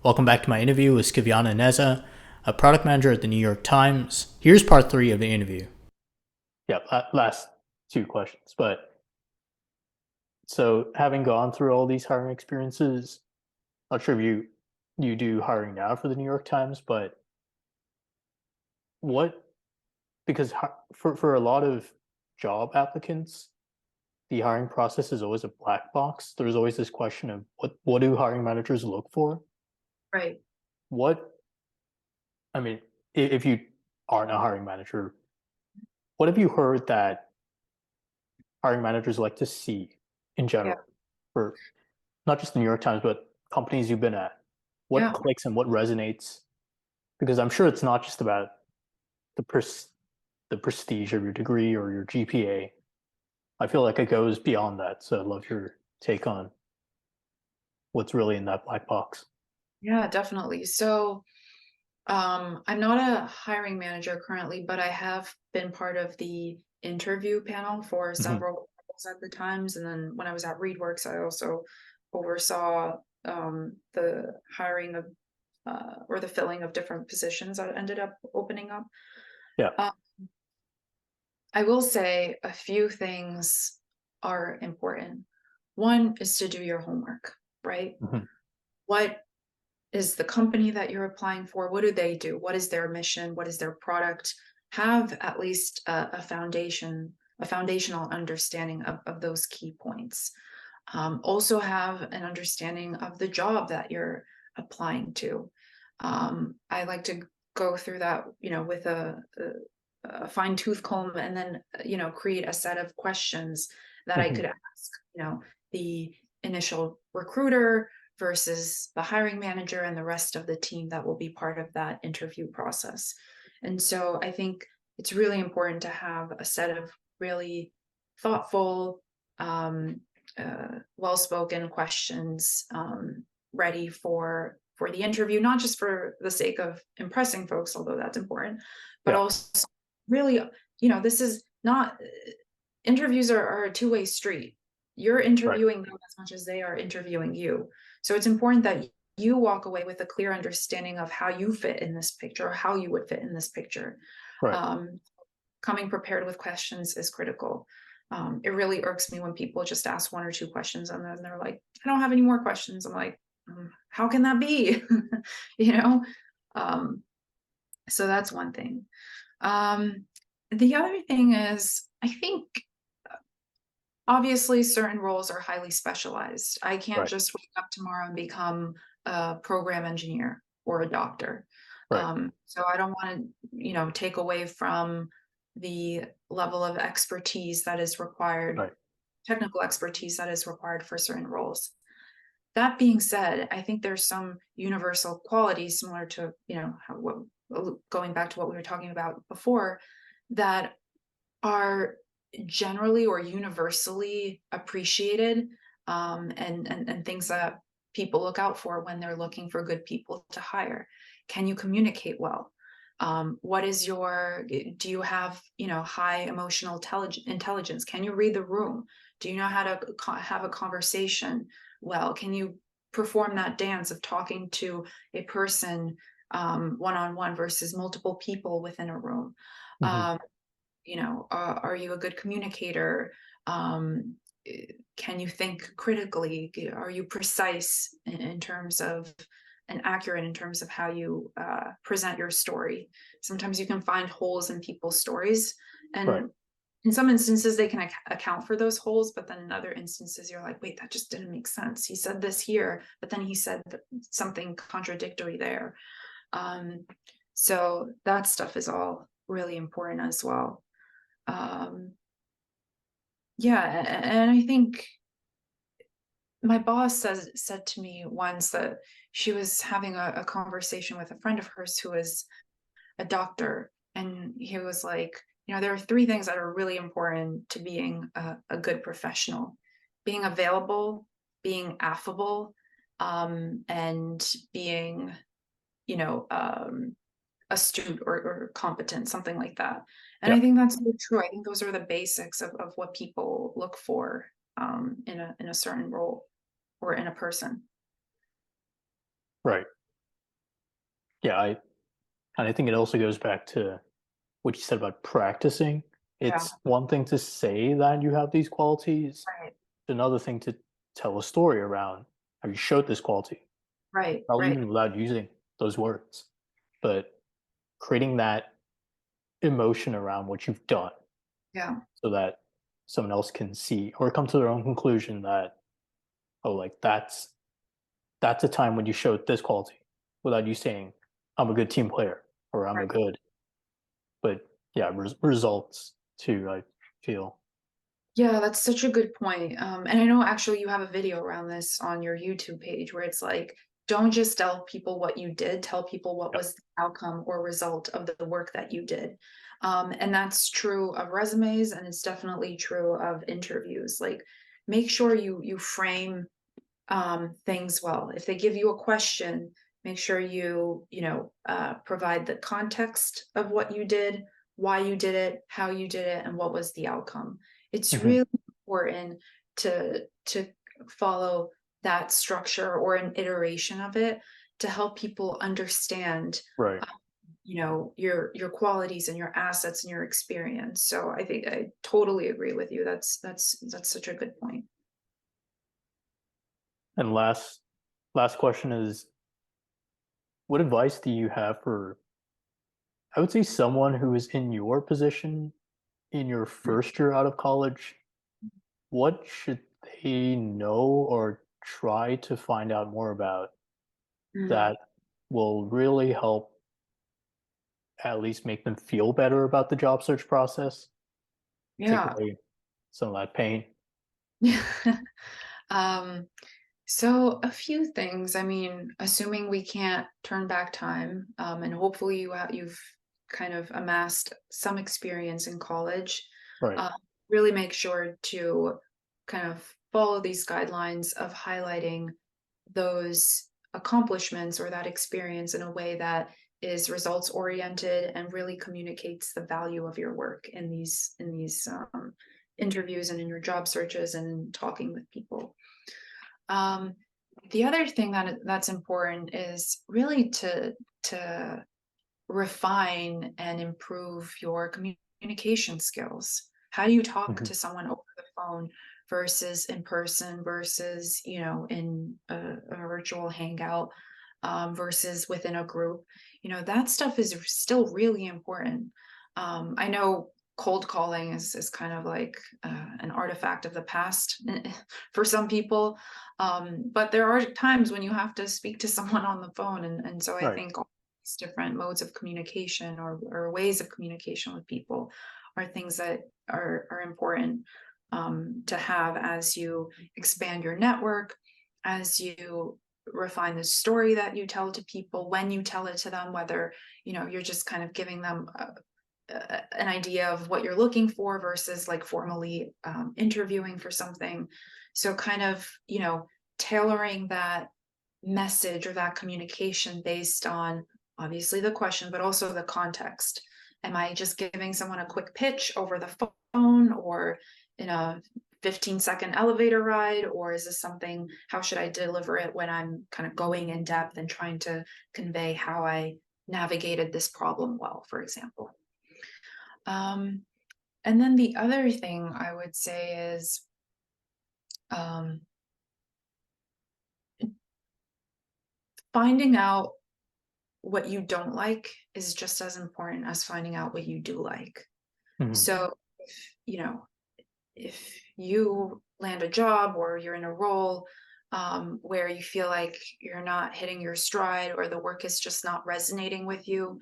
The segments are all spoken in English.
Welcome back to my interview with Skivjana Neza, a product manager at the New York Times. Here's part three of the interview. Yeah, last two questions. But so having gone through all these hiring experiences, not sure if you do hiring now for the New York Times, but what because for a lot of job applicants, the hiring process is always a black box. There's always this question of what do hiring managers look for? Right. What I mean, if you aren't a hiring manager, what have you heard that hiring managers like to see in Yeah. general for not just the New York Times, but companies you've been at? What Yeah. clicks and what resonates? Because I'm sure it's not just about the the prestige of your degree or your GPA. I feel like it goes beyond that. So I'd love your take on what's really in that black box. Yeah, definitely. So, I'm not a hiring manager currently, but I have been part of the interview panel for Hmm. several roles at the Times. And then when I was at ReadWorks, I also oversaw the hiring of or the filling of different positions that ended up opening up. Yeah. Uh, I will say a few things are important. One is to do your homework, right? Hmm. What is the company that you're applying for? What do they do? What is their mission? What is their product? Have at least a foundation, a foundational understanding of those key points. Also have an understanding of the job that you're applying to. I like to go through that, with a fine tooth comb, and then, create a set of questions that I Hmm. could ask, the initial recruiter versus the hiring manager and the rest of the team that will be part of that interview process. And so I think it's really important to have a set of really thoughtful, um, well-spoken questions ready for the interview, not just for the sake of impressing folks, although that's important, but Yeah. also really, this is not interviews are a two-way street. You're Right. interviewing them as much as they are interviewing you. So it's important that you walk away with a clear understanding of how you fit in this picture, or how you would fit in this picture. Right. Um, Coming prepared with questions is critical. It really irks me when people just ask one or two questions and then they're like, I don't have any more questions. I'm like, how can that be? you know? Um, so that's one thing. Um, the other thing is, I think obviously certain roles are highly specialized. I can't Right. just wake up tomorrow and become a program engineer or a doctor. Right. So I don't want to, take away from the level of expertise that is required, Right. technical expertise that is required for certain roles. That being said, I think there's some universal qualities similar to, going back to what we were talking about before, that are generally or universally appreciated, and things that people look out for when they're looking for good people to hire. Can you communicate well? What is your Do you have, high emotional intelligence? Can you read the room? Do you know how to have a conversation well? Can you perform that dance of talking to a person one-on-one versus multiple people within a room? Hmm. um, are you a good communicator? um, can you think critically? Are you precise in terms of and accurate in terms of how you present your story? Sometimes you can find holes in people's stories, Right. and in some instances they can account for those holes, but then in other instances you're like, wait, that just didn't make sense. He said this here, but then he said something contradictory there. um, so that stuff is all really important as well. um yeah, and I think my boss said to me once that she was having a conversation with a friend of hers who is a doctor, and he was like, there are three things that are really important to being a good professional: being available, being affable, and being, you know um astute or competent, something like that. And Yeah. I think that's so true. I think those are the basics of what people look for in a certain role or in a person. Right. Yeah, and I think it also goes back to what you said about practicing. Yeah, It's one thing to say that you have these qualities, right, it's another thing to tell a story around how you showed this quality, right, probably right. even without using those words. But creating that emotion around what you've done Yeah, so that someone else can see or come to their own conclusion that, oh, like that's a time when you showed this quality without you saying, I'm a good team player or I'm a right. good, but yeah, results too, I feel. Yeah, that's such a good point. And I know actually you have a video around this on your YouTube page where it's like, don't just tell people what you did, tell people what Yep. was the outcome or result of the work that you did. And that's true of resumes, and it's definitely true of interviews. Like, make sure you frame things well. If they give you a question, make sure you provide the context of what you did, why you did it, how you did it, and what was the outcome. It's Mhm. really important to follow that structure or an iteration of it to help people understand Right. your qualities and your assets and your experience. So I think I totally agree with you. That's such a good point. And last question is, what advice do you have for, I would say, someone who is in your position in your first year out of college? What should they know or try to find out more about Mm, that will really help at least make them feel better about the job search process, take yeah. away some of that pain? Um, so a few things. I mean, assuming we can't turn back time, and hopefully you've kind of amassed some experience in college. Right. Uh, really make sure to kind of follow these guidelines of highlighting those accomplishments or that experience in a way that is results oriented and really communicates the value of your work in these interviews and in your job searches and in talking with people. um, the other thing that's important is really to refine and improve your communication skills. How do you talk Mhm. to someone over the phone versus in person versus in a virtual hangout, versus within a group? That stuff is still really important. I know cold calling is kind of like an artifact of the past for some people, but there are times when you have to speak to someone on the phone, and so I Right. think these different modes of communication or ways of communication with people are things that are important to have as you expand your network, as you refine the story that you tell to people, when you tell it to them, whether you're just kind of giving them an idea of what you're looking for versus like formally interviewing for something. So kind of tailoring that message or that communication based on obviously the question, but also the context. Am I just giving someone a quick pitch over the phone or in a 15-second elevator ride? Or is this something, how should I deliver it when I'm kind of going in depth and trying to convey how I navigated this problem well, for example? Um, and then the other thing I would say is um, finding out what you don't like is just as important as finding out what you do like. Mhm. So, if you land a job or you're in a role where you feel like you're not hitting your stride or the work is just not resonating with you,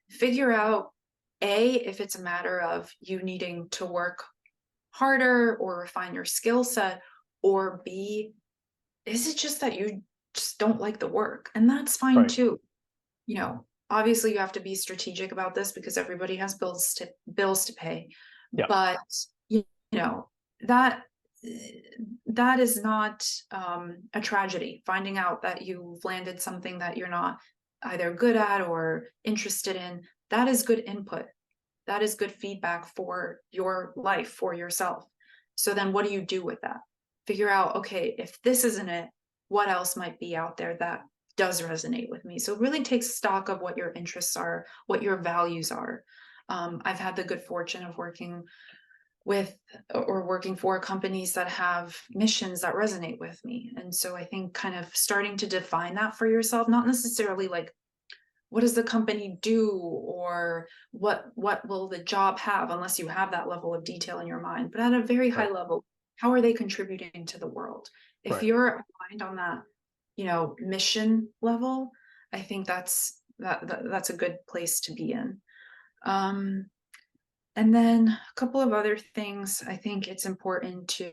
figure out A, if it's a matter of you needing to work harder or refine your skill set, or B, is it just that you just don't like the work? And that's fine Right. too. Obviously you have to be strategic about this because everybody has bills to pay. Yeah. But you know, that that is not a tragedy. Finding out that you've landed something that you're not either good at or interested in, that is good input. That is good feedback for your life, for yourself. So then what do you do with that? Figure out, okay, if this isn't it, what else might be out there that does resonate with me. So really take stock of what your interests are, what your values are. I've had the good fortune of working with or working for companies that have missions that resonate with me. And so I think kind of starting to define that for yourself, not necessarily like, what does the company do, or what will the job have, unless you have that level of detail in your mind, but at a very high level, how are they contributing to the world? If you're aligned on that, mission level, I think that's a good place to be in. And then a couple of other things. I think it's important to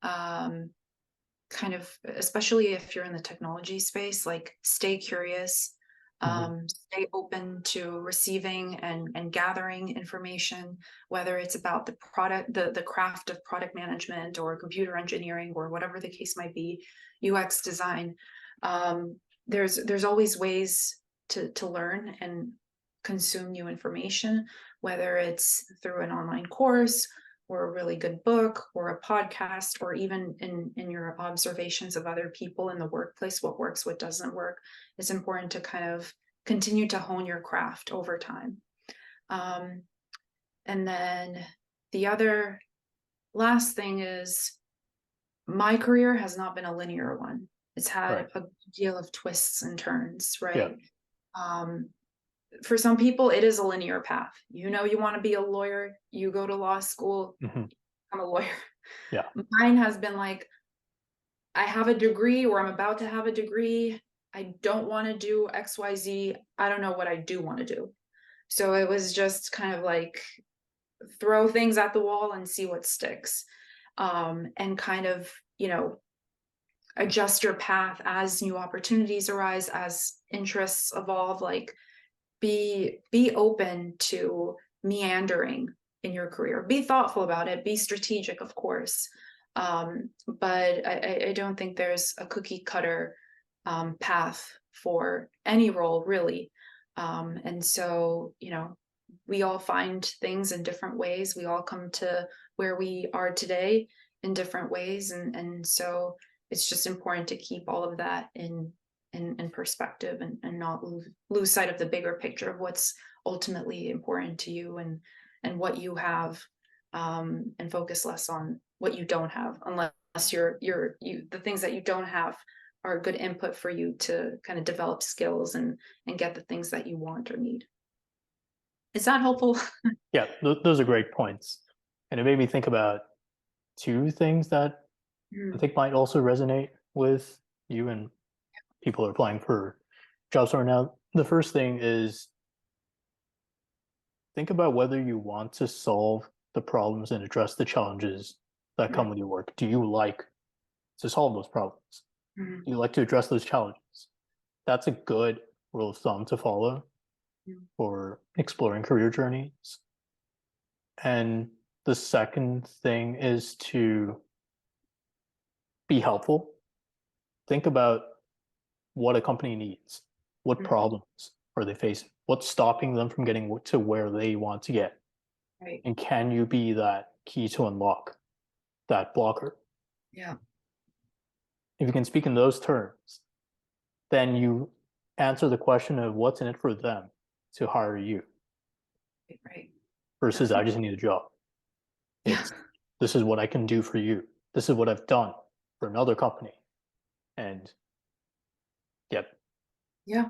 kind of, especially if you're in the technology space, like stay curious, stay open to receiving and gathering information, whether it's about the product, the craft of product management or computer engineering or whatever the case might be, UX design. There's always ways to learn and consume new information, whether it's through an online course or a really good book or a podcast, or even in your observations of other people in the workplace, what works, what doesn't work. It's important to kind of continue to hone your craft over time. And then the other last thing is, my career has not been a linear one. It's had a deal of twists and turns, right? For some people, it is a linear path. You want to be a lawyer, you go to law school, I'm a lawyer. Mine has been like, I have a degree, or I'm about to have a degree. I don't want to do XYZ. I don't know what I do want to do. So it was just kind of like, throw things at the wall and see what sticks. And kind of, adjust your path as new opportunities arise, as interests evolve. Like, be open to meandering in your career. Be thoughtful about it. Be strategic, of course. But I don't think there's a cookie cutter path for any role, really. And so, we all find things in different ways. We all come to where we are today in different ways. And so it's just important to keep all of that in perspective, and not lose sight of the bigger picture of what's ultimately important to you and what you have, and focus less on what you don't have, unless the things that you don't have are good input for you to kind of develop skills and get the things that you want or need. Is that helpful? Yeah, those are great points. And it made me think about two things that I think might also resonate with you and people are applying for jobs right now. The first thing is, think about whether you want to solve the problems and address the challenges that come with your work. Do you like to solve those problems? Do you like to address those challenges? That's a good rule of thumb to follow for exploring career journeys. And the second thing is to be helpful. Think about what a company needs. What problems are they facing? What's stopping them from getting to where they want to get? And can you be that key to unlock that blocker? Yeah. If you can speak in those terms, then you answer the question of what's in it for them to hire you. Versus, I just need a job. It's, this is what I can do for you. This is what I've done for another company. And yeah,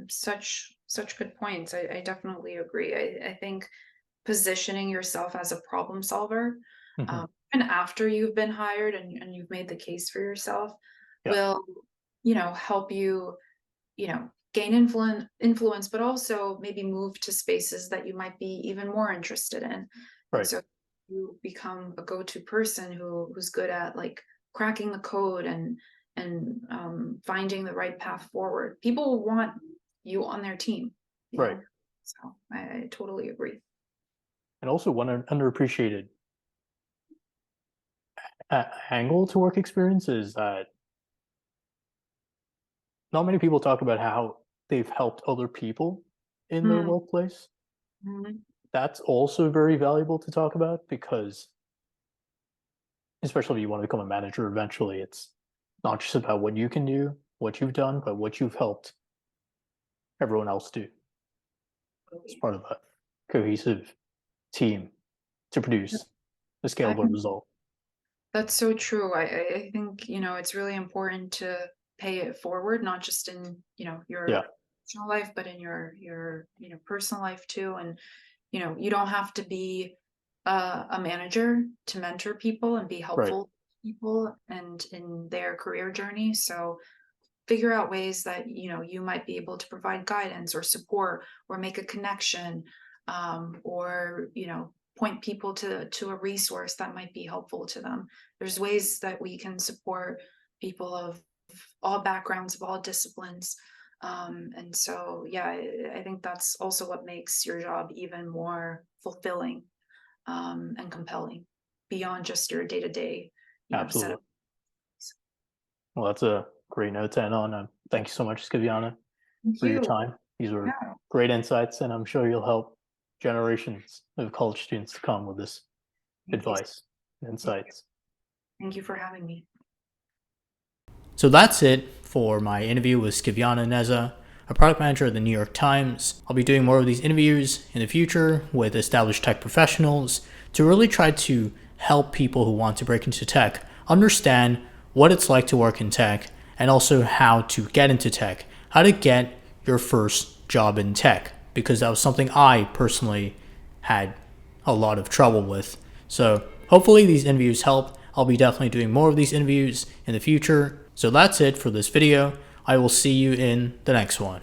such good points. I definitely agree. I think positioning yourself as a problem solver, and after you've been hired and you've made the case for yourself, will help you gain influence, but also maybe move to spaces that you might be even more interested in. So you become a go-to person who's good at like cracking the code and finding the right path forward. People want you on their team, know? So I totally agree. And also one underappreciated angle to work experience is that not many people talk about how they've helped other people in their workplace. That's also very valuable to talk about, because especially if you want to become a manager eventually, it's not just about what you can do, what you've done, but what you've helped everyone else do as part of a cohesive team to produce a scalable result. That's so true. I think, it's really important to pay it forward, not just in, your Yeah, professional life, but in your, personal life too. And, you don't have to be a manager to mentor people and be right, helpful to people and in their career journey. So figure out ways that, you might be able to provide guidance or support or make a connection, or, point people to a resource that might be helpful to them. There's ways that we can support people of all backgrounds, of all disciplines. And so, yeah, I think that's also what makes your job even more fulfilling, and compelling beyond just your day to day, set absolutely. up. Well, that's a great note to end on. Thank you so much, Skivjana, Thank for your you. time. These were Yeah. great insights, and I'm sure you'll help generations of college students to come with this Thank you. advice and insights. Thank you for having me. So that's it for my interview with Skivjana Neza, a product manager at the New York Times. I'll be doing more of these interviews in the future with established tech professionals to really try to help people who want to break into tech understand what it's like to work in tech and also how to get into tech, how to get your first job in tech, because that was something I personally had a lot of trouble with. So hopefully these interviews help. I'll be definitely doing more of these interviews in the future. So that's it for this video. I will see you in the next one.